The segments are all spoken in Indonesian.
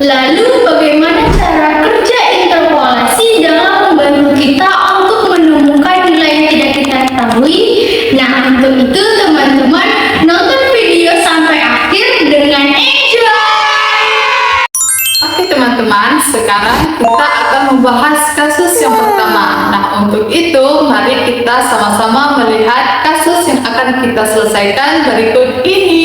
Lalu bagaimana cara kerja interpolasi dalam membantu kita untuk menemukan nilai yang tidak kita ketahui? Nah, untuk itu teman-teman nonton video sampai akhir dengan enjoy! Oke teman-teman, sekarang kita akan membahas kasus yang pertama. Nah, untuk itu mari kita sama-sama melihat kasus yang akan kita selesaikan berikut ini.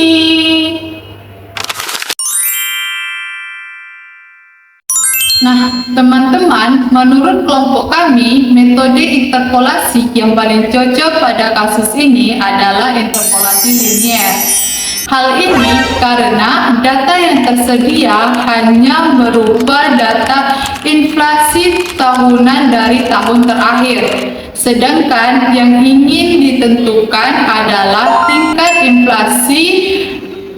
Nah, teman-teman, menurut kelompok kami, metode interpolasi yang paling cocok pada kasus ini adalah interpolasi linier. Hal ini karena data yang tersedia hanya berupa data inflasi tahunan dari tahun terakhir. Sedangkan yang ingin ditentukan adalah tingkat inflasi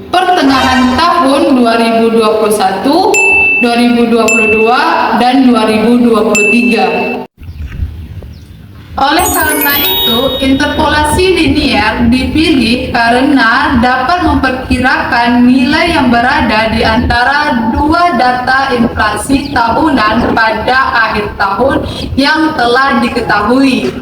pertengahan tahun 2021, 2022, dan 2023. Oleh karena itu, interpolasi linier dipilih karena dapat memperkirakan nilai yang berada di antara dua data inflasi tahunan pada akhir tahun yang telah diketahui.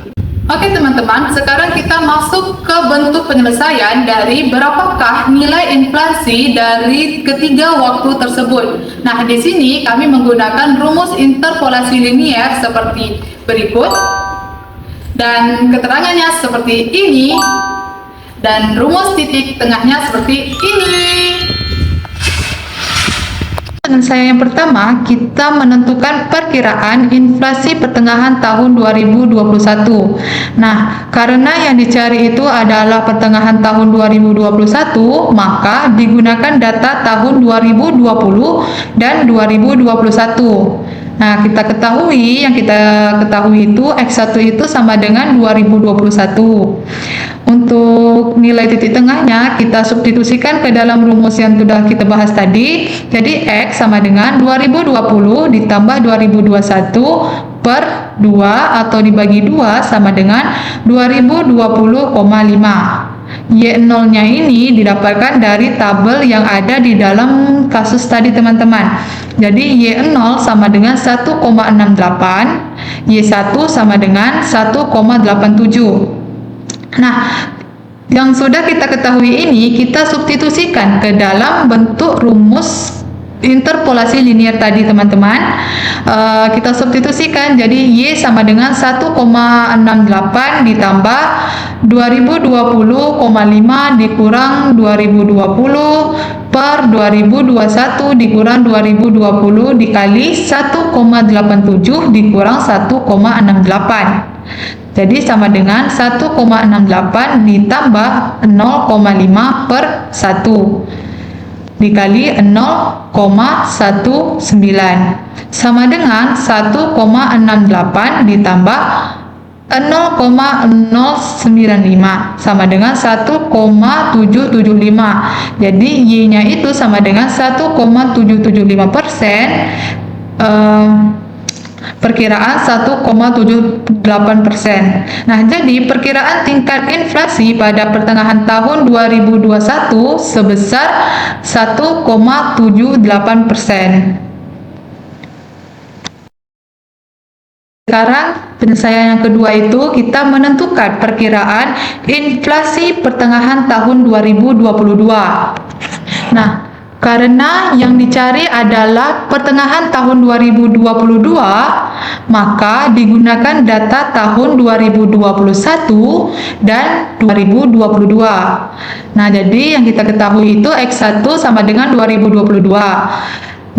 Oke teman-teman, sekarang kita masuk ke bentuk penyelesaian dari berapakah nilai inflasi dari ketiga waktu tersebut. Nah, di sini kami menggunakan rumus interpolasi linier seperti berikut. Dan keterangannya seperti ini. Dan rumus titik tengahnya seperti ini. Penyelesaian yang pertama, kita menentukan perkiraan inflasi pertengahan tahun 2021. Nah, karena yang dicari itu adalah pertengahan tahun 2021, maka digunakan data tahun 2020 dan 2021. Nah, yang kita ketahui itu X1 itu sama dengan 2021. Untuk nilai titik tengahnya kita substitusikan ke dalam rumus yang sudah kita bahas tadi. Jadi X sama dengan 2020 ditambah 2021 per 2 atau dibagi 2 sama dengan 2020,5. Y0-nya ini didapatkan dari tabel yang ada di dalam kasus tadi teman-teman. Jadi Y0 sama dengan 1,68, Y1 sama dengan 1,87. Nah, yang sudah kita ketahui ini kita substitusikan ke dalam bentuk rumus interpolasi linier tadi teman-teman. Kita substitusikan jadi Y sama dengan 1,68 ditambah 2020,5 dikurang 2020 per 2021 dikurang 2020 dikali 1,87 dikurang 1,68. Jadi sama dengan 1,68 ditambah 0,5 per 1 dikali 0,19 sama dengan 1,68 ditambah 0,095 sama dengan 1,775. Jadi Y-nya itu sama dengan 1,775%. Perkiraan 1,78%. Nah, jadi perkiraan tingkat inflasi pada pertengahan tahun 2021 sebesar 1,78%. Sekarang penyelesaian yang kedua itu kita menentukan perkiraan inflasi pertengahan tahun 2022. Nah, karena yang dicari adalah pertengahan tahun 2022, maka digunakan data tahun 2021 dan 2022. Nah, jadi yang kita ketahui itu X1 sama dengan 2022.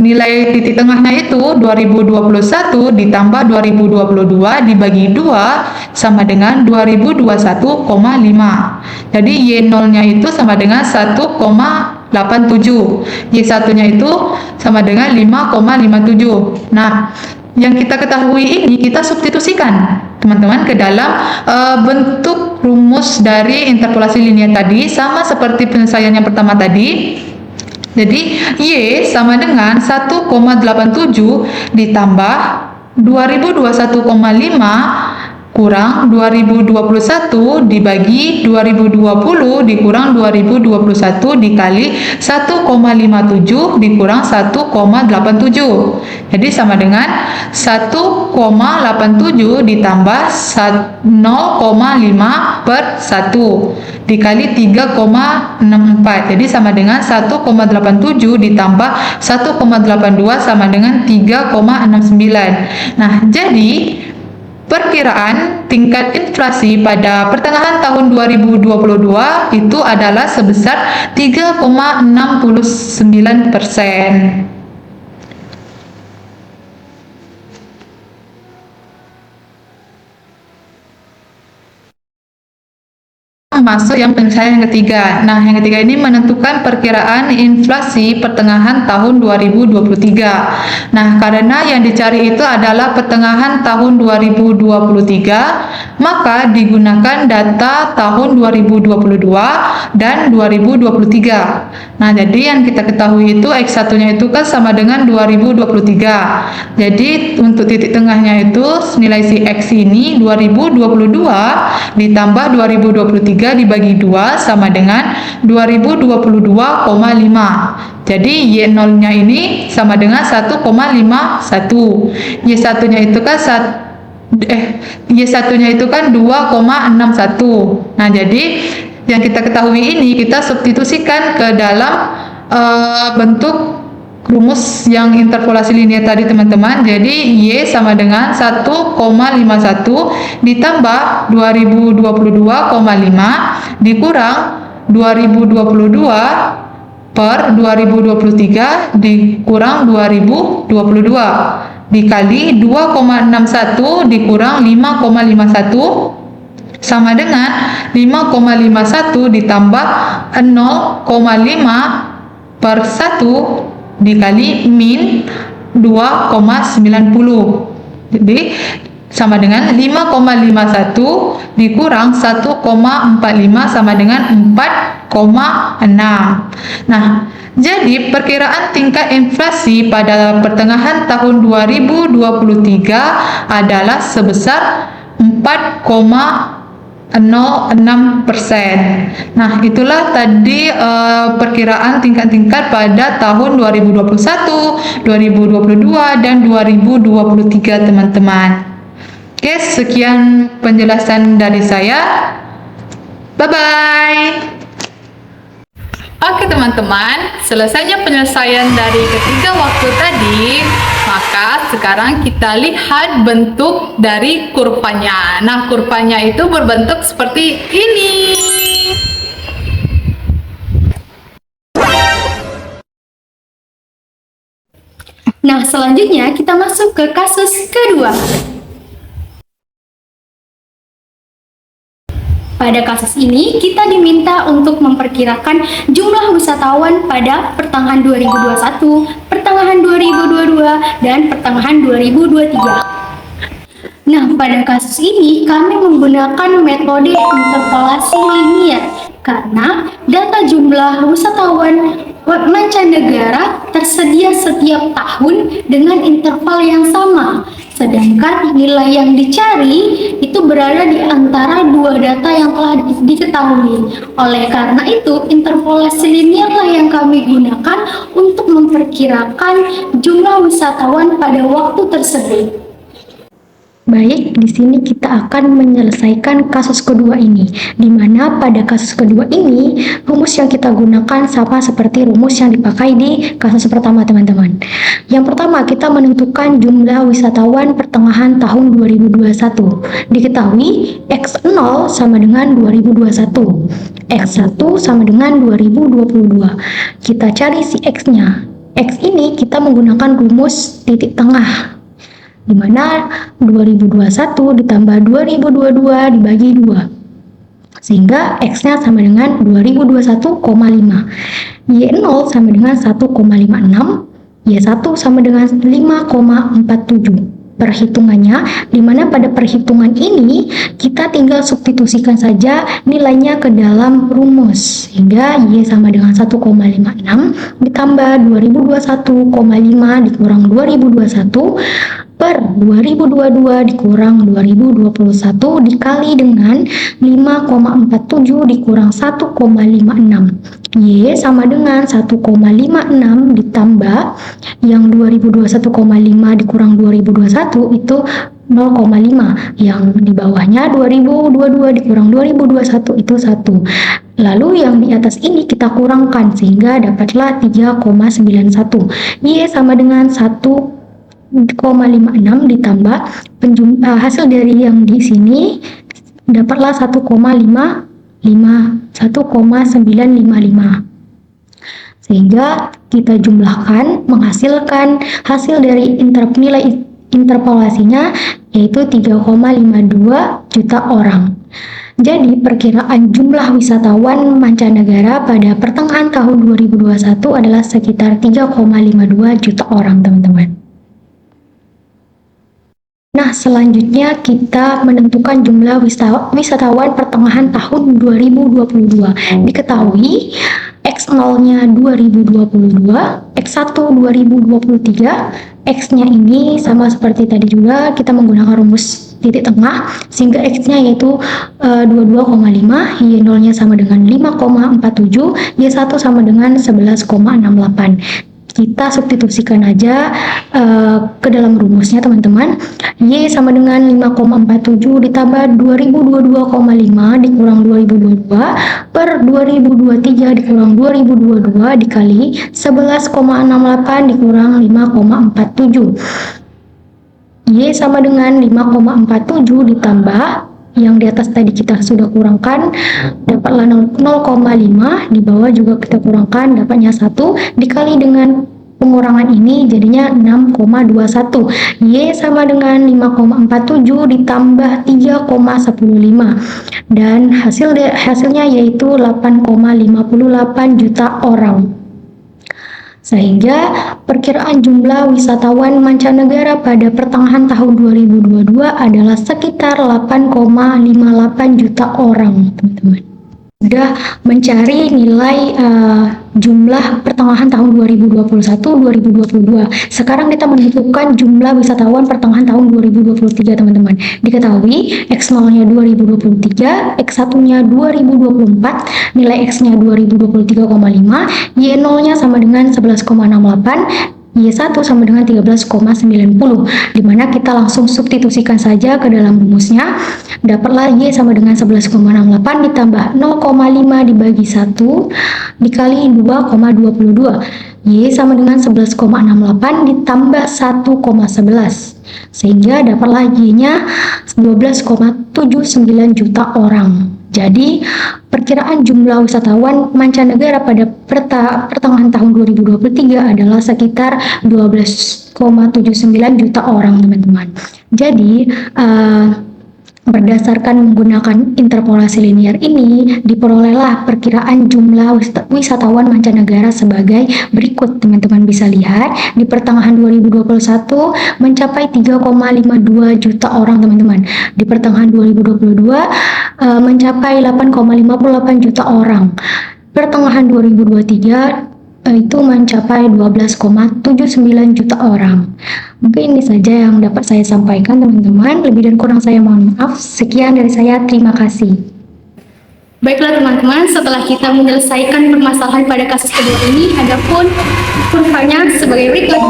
Nilai titik tengahnya itu 2021 ditambah 2022 dibagi 2 sama dengan 2021,5. Jadi Y0-nya itu sama dengan 1,87. Y1-nya itu sama dengan 5,57. Nah, yang kita ketahui ini kita substitusikan teman-teman ke dalam bentuk rumus dari interpolasi linier tadi sama seperti penyelesaian yang pertama tadi. Jadi Y sama dengan 1,87 ditambah 2021,5 kurang 2021 dibagi 2020 dikurang 2021 dikali 1,57 dikurang 1,87. Jadi sama dengan 1,87 ditambah 0,5 per 1 dikali 3,64. Jadi sama dengan 1,87 ditambah 1,82 sama dengan 3,69. Nah, jadi perkiraan tingkat inflasi pada pertengahan tahun 2022 itu adalah sebesar 3,69%. Masuk yang penyelesaian yang ketiga. Nah, yang ketiga ini menentukan perkiraan inflasi pertengahan tahun 2023. Nah, karena yang dicari itu adalah pertengahan tahun 2023, maka digunakan data tahun 2022 dan 2023. Nah, jadi yang kita ketahui itu X1-nya itu kan sama dengan 2023. Jadi untuk titik tengahnya itu nilai si X ini 2022 ditambah 2023 dibagi 2 sama dengan 2022,5. Jadi Y0-nya ini sama dengan 1,51. Y1-nya itu kan Y1-nya itu kan 2,61. Nah, jadi yang kita ketahui ini kita substitusikan ke dalam bentuk rumus yang interpolasi linear tadi, teman-teman. Jadi Y sama dengan 1,51 ditambah 2022,5 dikurang 2022 per 2023 dikurang 2022 dikali 2,61 dikurang 5,51 sama dengan 5,51 ditambah 0,5 per 1 dikali min 2,90. Jadi sama dengan 5,51 dikurang 1,45 sama dengan 4,6. Nah, jadi perkiraan tingkat inflasi pada pertengahan tahun 2023 adalah sebesar 4,06%. Nah, itulah tadi perkiraan tingkat-tingkat pada tahun 2021, 2022, dan 2023, teman-teman. Oke, sekian penjelasan dari saya. Bye-bye. Oke, teman-teman, selesainya penyelesaian dari ketiga waktu tadi, maka sekarang kita lihat bentuk dari kurvanya. Nah, kurvanya itu berbentuk seperti ini. Nah, selanjutnya kita masuk ke kasus kedua. Pada kasus ini, kita diminta untuk memperkirakan jumlah wisatawan pada pertengahan 2021, pertengahan 2022, dan pertengahan 2023. Nah, pada kasus ini, kami menggunakan metode interpolasi linear karena data jumlah wisatawan mancanegara tersedia setiap tahun dengan interval yang sama. Sedangkan nilai yang dicari itu berada di antara dua data yang telah diketahui. Oleh karena itu, interpolasi linearlah yang kami gunakan untuk memperkirakan jumlah wisatawan pada waktu tersebut. Baik, di sini kita akan menyelesaikan kasus kedua ini, di mana pada kasus kedua ini rumus yang kita gunakan sama seperti rumus yang dipakai di kasus pertama, teman-teman. Yang pertama, kita menentukan jumlah wisatawan pertengahan tahun 2021. Diketahui X0 sama dengan 2021, X1 sama dengan 2022. Kita cari si X-nya. X ini kita menggunakan rumus titik tengah, di mana 2021 ditambah 2022 dibagi 2, sehingga X-nya sama dengan 2021,5, Y0 sama dengan 1,56, Y1 sama dengan 5,47. Perhitungannya, di mana pada perhitungan ini kita tinggal substitusikan saja nilainya ke dalam rumus, sehingga Y sama dengan 1,56 ditambah 2021,5 dikurang 2021 per 2022 dikurang 2021 dikali dengan 5,47 dikurang 1,56. Y sama dengan 1,56 ditambah yang 2021,5 dikurang 2021 itu 0,5, yang di bawahnya 2022 dikurang 2021 itu 1. Lalu yang di atas ini kita kurangkan sehingga dapatlah 3,91. Y sama dengan 1,56 ditambah hasil dari yang di sini dapatlah 1,955. Sehingga kita jumlahkan menghasilkan hasil dari nilai interpolasinya yaitu 3,52 juta orang. Jadi perkiraan jumlah wisatawan mancanegara pada pertengahan tahun 2021 adalah sekitar 3,52 juta orang, teman-teman. Nah, selanjutnya kita menentukan jumlah wisatawan pertengahan tahun 2022. Diketahui X0-nya 2022, X1 2023, X-nya ini sama seperti tadi juga kita menggunakan rumus titik tengah sehingga X-nya yaitu 22,5, Y0-nya sama dengan 5,47, Y1 sama dengan 11,68. Kita substitusikan aja ke dalam rumusnya, teman-teman. Y sama dengan 5,47 ditambah 2022,5 dikurang 2022 per 2023 dikurang 2022 dikali 11,68 dikurang 5,47. Y sama dengan 5,47 ditambah yang di atas tadi kita sudah kurangkan, dapatlah 0,5, di bawah juga kita kurangkan, dapatnya 1, dikali dengan pengurangan ini jadinya 6,21. Y sama dengan 5,47 ditambah 3,15 dan hasilnya yaitu 8,58 juta orang. Sehingga perkiraan jumlah wisatawan mancanegara pada pertengahan tahun 2022 adalah sekitar 8,58 juta orang, teman-teman. Sudah mencari nilai jumlah pertengahan tahun 2021-2022. Sekarang kita menentukan jumlah wisatawan pertengahan tahun 2023, teman-teman. Diketahui X0-nya 2023, X1-nya 2024, nilai X-nya 2023,5, Y0-nya sama dengan 11,68, Y1 sama dengan 13,90, dimana kita langsung substitusikan saja ke dalam rumusnya. Dapatlah Y sama dengan 11,68 ditambah 0,5 dibagi 1 dikali 2,22. Y sama dengan 11,68 ditambah 1,11 sehingga dapatlah Y-nya 12,79 juta orang. Jadi, perkiraan jumlah wisatawan mancanegara pada pertengahan tahun 2023 adalah sekitar 12,79 juta orang, teman-teman. Jadi, berdasarkan menggunakan interpolasi linear ini, diperolehlah perkiraan jumlah wisatawan mancanegara sebagai berikut. Teman-teman bisa lihat, di pertengahan 2021 mencapai 3,52 juta orang, teman-teman. Di pertengahan 2022 mencapai 8,58 juta orang. Pertengahan 2023 itu mencapai 12,79 juta orang. Mungkin ini saja yang dapat saya sampaikan, teman-teman. Lebih dan kurang saya mohon maaf. Sekian dari saya, terima kasih. Baiklah teman-teman, setelah kita menyelesaikan permasalahan pada kasus kedua ini, adapun kurvanya sebagai berikut.